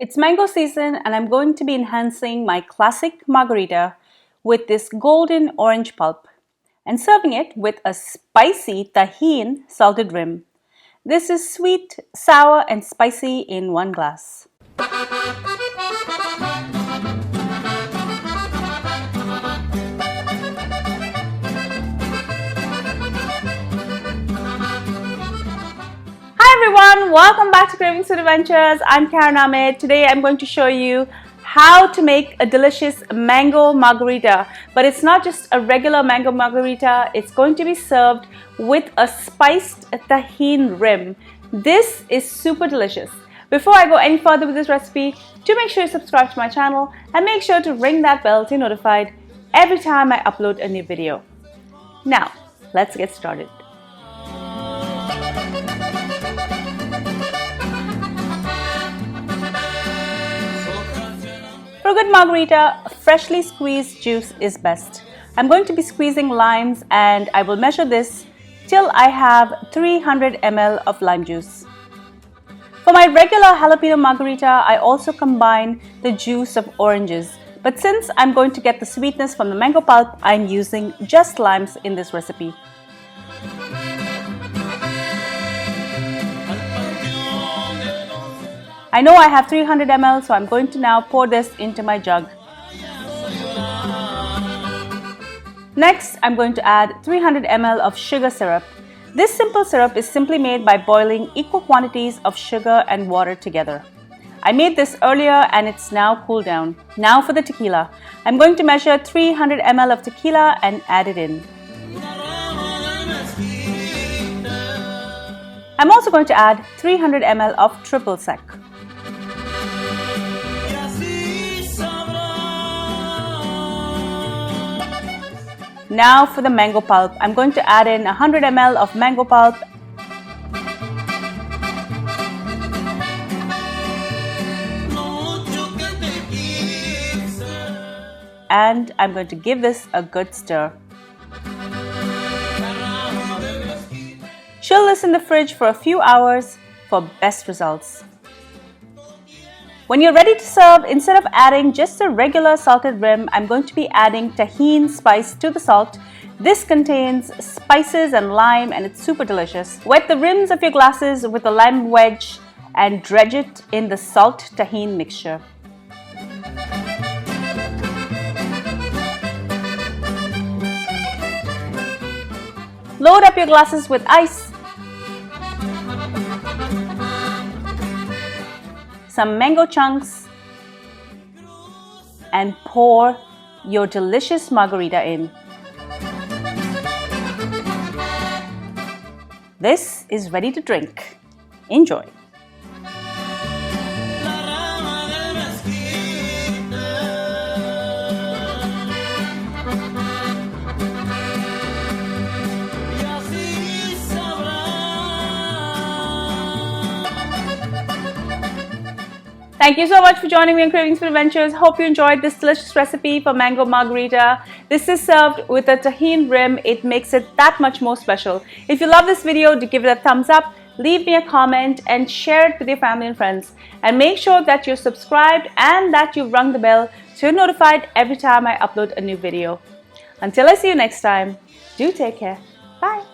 It's mango season and I'm going to be enhancing my classic margarita with this golden orange pulp and serving it with a spicy Tajin salted rim. This is sweet, sour and spicy in one glass. Hi everyone, welcome back to Kravings and Adventures. I'm Karen Ahmed. Today I'm going to show you how to make a delicious mango margarita. But it's not just a regular mango margarita, it's going to be served with a spiced Tajin rim. This is super delicious. Before I go any further with this recipe, do make sure you subscribe to my channel and make sure to ring that bell to be notified every time I upload a new video. Now, let's get started. For a good margarita, freshly squeezed juice is best. I'm going to be squeezing limes and I will measure this till I have 300 ml of lime juice. For my regular jalapeno margarita, I also combine the juice of oranges. But since I'm going to get the sweetness from the mango pulp, I'm using just limes in this recipe. I know I have 300 ml, so I'm going to now pour this into my jug. Next, I'm going to add 300 ml of sugar syrup. This simple syrup is simply made by boiling equal quantities of sugar and water together. I made this earlier and it's now cooled down. Now for the tequila. I'm going to measure 300 ml of tequila and add it in. I'm also going to add 300 ml of triple sec. Now for the mango pulp. I'm going to add in 100 ml of mango pulp and I'm going to give this a good stir. Chill this in the fridge for a few hours for best results. When you're ready to serve, instead of adding just a regular salted rim, I'm going to be adding Tajin spice to the salt. This contains spices and lime and it's super delicious. Wet the rims of your glasses with a lime wedge and dredge it in the salt Tajin mixture. Load up your glasses with ice, some mango chunks, and pour your delicious margarita in. This is ready to drink. Enjoy. Thank you so much for joining me on Kravings for Adventures. Hope you enjoyed this delicious recipe for mango margarita. This is served with a Tajin rim. It makes it that much more special. If you love this video, do give it a thumbs up, leave me a comment and share it with your family and friends. And make sure that you're subscribed and that you've rung the bell so you're notified every time I upload a new video. Until I see you next time, do take care. Bye.